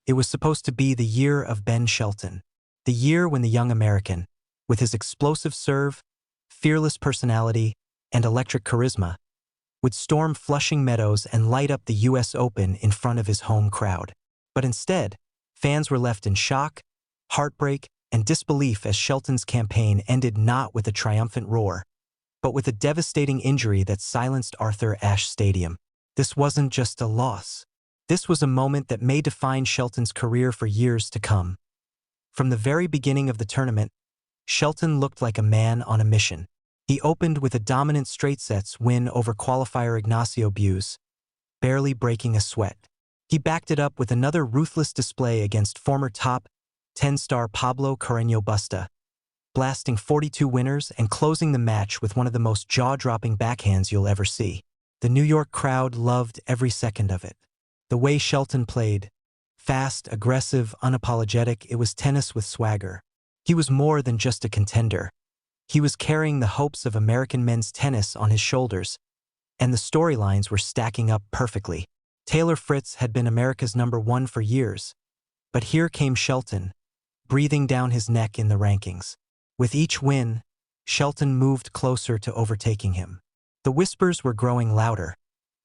It was supposed to be the year of Ben Shelton. The year when the young American, with his explosive serve, fearless personality, and electric charisma, would storm Flushing Meadows and light up the US Open in front of his home crowd. But instead, fans were left in shock, heartbreak, and disbelief as Shelton's campaign ended not with a triumphant roar, but with a devastating injury that silenced Arthur Ashe Stadium. This wasn't just a loss. This was a moment that may define Shelton's career for years to come. From the very beginning of the tournament, Shelton looked like a man on a mission. He opened with a dominant straight sets win over qualifier Ignacio Buse, barely breaking a sweat. He backed it up with another ruthless display against former top 10-star Pablo Carreño Busta, blasting 42 winners and closing the match with one of the most jaw-dropping backhands you'll ever see. The New York crowd loved every second of it. The way Shelton played, fast, aggressive, unapologetic, it was tennis with swagger. He was more than just a contender. He was carrying the hopes of American men's tennis on his shoulders, and the storylines were stacking up perfectly. Taylor Fritz had been America's #1 for years, but here came Shelton, breathing down his neck in the rankings. With each win, Shelton moved closer to overtaking him. The whispers were growing louder.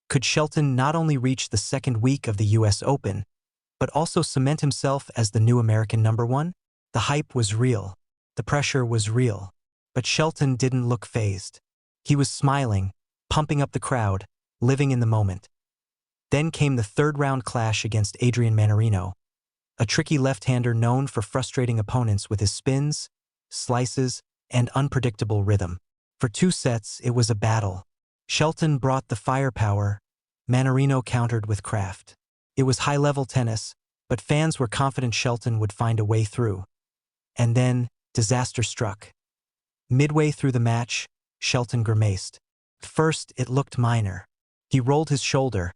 Could Shelton not only reach the second week of the US Open, but also cement himself as the new American #1? The hype was real. The pressure was real. But Shelton didn't look fazed. He was smiling, pumping up the crowd, living in the moment. Then came the third-round clash against Adrian Mannarino, a tricky left-hander known for frustrating opponents with his spins, slices, and unpredictable rhythm. For 2 sets, it was a battle. Shelton brought the firepower, Mannarino countered with craft. It was high-level tennis, but fans were confident Shelton would find a way through. And then, disaster struck. Midway through the match, Shelton grimaced. First, it looked minor. He rolled his shoulder,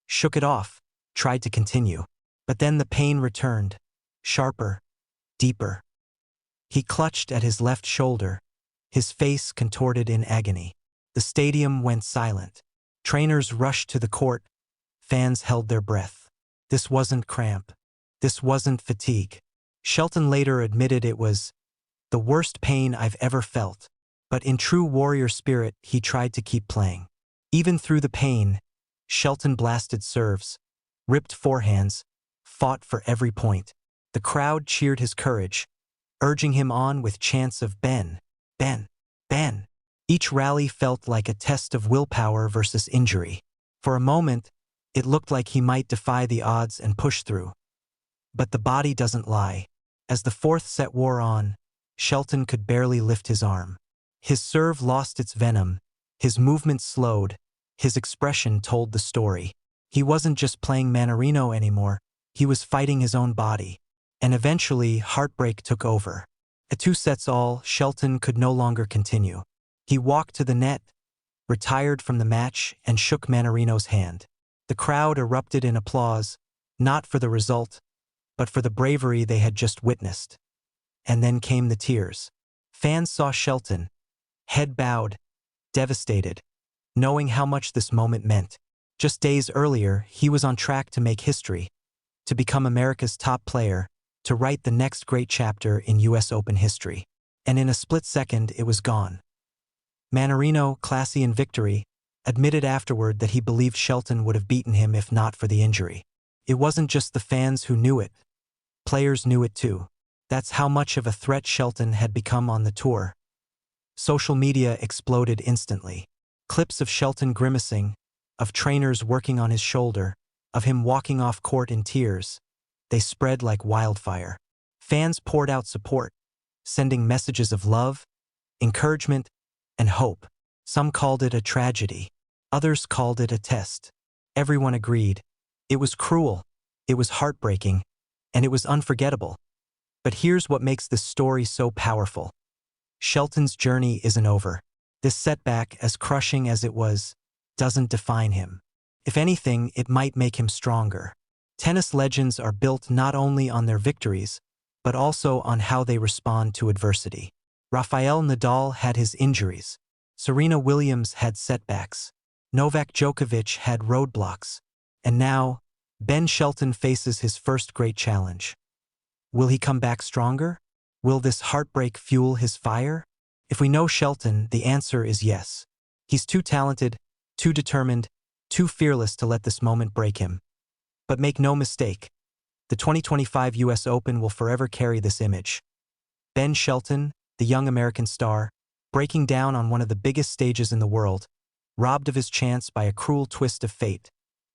shook it off, tried to continue. But then the pain returned, sharper, deeper. He clutched at his left shoulder, his face contorted in agony. The stadium went silent. Trainers rushed to the court. Fans held their breath. This wasn't cramp. This wasn't fatigue. Shelton later admitted it was the worst pain I've ever felt. But in true warrior spirit, he tried to keep playing. Even through the pain, Shelton blasted serves, ripped forehands, fought for every point. The crowd cheered his courage, urging him on with chants of Ben, Ben, Ben. Each rally felt like a test of willpower versus injury. For a moment, it looked like he might defy the odds and push through. But the body doesn't lie. As the 4th set wore on, Shelton could barely lift his arm. His serve lost its venom, his movement slowed, his expression told the story. He wasn't just playing Mannarino anymore, he was fighting his own body. And eventually, heartbreak took over. At 2 sets all, Shelton could no longer continue. He walked to the net, retired from the match, and shook Mannarino's hand. The crowd erupted in applause, not for the result, but for the bravery they had just witnessed. And then came the tears. Fans saw Shelton, head bowed, devastated, knowing how much this moment meant. Just days earlier, he was on track to make history, to become America's top player, to write the next great chapter in US Open history. And in a split second, it was gone. Mannarino, classy in victory, admitted afterward that he believed Shelton would have beaten him if not for the injury. It wasn't just the fans who knew it. Players knew it too. That's how much of a threat Shelton had become on the tour. Social media exploded instantly. Clips of Shelton grimacing, of trainers working on his shoulder, of him walking off court in tears. They spread like wildfire. Fans poured out support, sending messages of love, encouragement, and hope. Some called it a tragedy. Others called it a test. Everyone agreed. It was cruel, it was heartbreaking, and it was unforgettable. But here's what makes this story so powerful. Shelton's journey isn't over. This setback, as crushing as it was, doesn't define him. If anything, it might make him stronger. Tennis legends are built not only on their victories, but also on how they respond to adversity. Rafael Nadal had his injuries. Serena Williams had setbacks. Novak Djokovic had roadblocks. And now, Ben Shelton faces his first great challenge. Will he come back stronger? Will this heartbreak fuel his fire? If we know Shelton, the answer is yes. He's too talented, too determined, too fearless to let this moment break him. But make no mistake, the 2025 US Open will forever carry this image. Ben Shelton, the young American star, breaking down on one of the biggest stages in the world, robbed of his chance by a cruel twist of fate.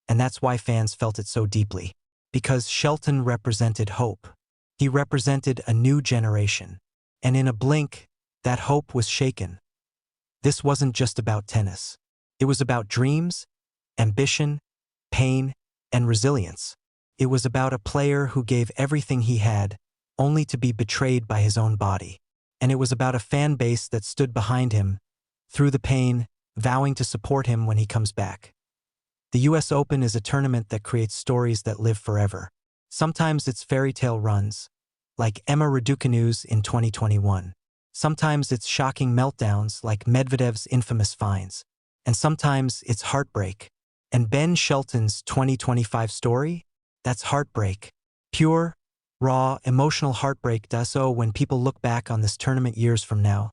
And that's why fans felt it so deeply. Because Shelton represented hope. He represented a new generation. And in a blink, that hope was shaken. This wasn't just about tennis. It was about dreams, ambition, pain, and resilience. It was about a player who gave everything he had, only to be betrayed by his own body. And it was about a fan base that stood behind him, through the pain, vowing to support him when he comes back. The US Open is a tournament that creates stories that live forever. Sometimes it's fairy tale runs, like Emma Raducanu's in 2021. Sometimes it's shocking meltdowns like Medvedev's infamous fines. And sometimes it's heartbreak. And Ben Shelton's 2025 story? That's heartbreak. Pure, raw, emotional heartbreak. So when people look back on this tournament years from now,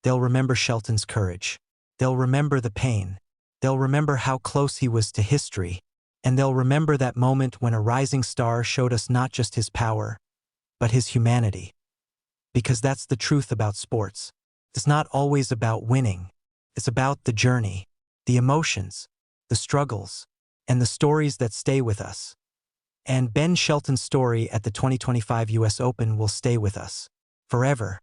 they'll remember Shelton's courage. They'll remember the pain. They'll remember how close he was to history. And they'll remember that moment when a rising star showed us not just his power, but his humanity. Because that's the truth about sports. It's not always about winning. It's about the journey, the emotions, the struggles, and the stories that stay with us. And Ben Shelton's story at the 2025 US Open will stay with us forever.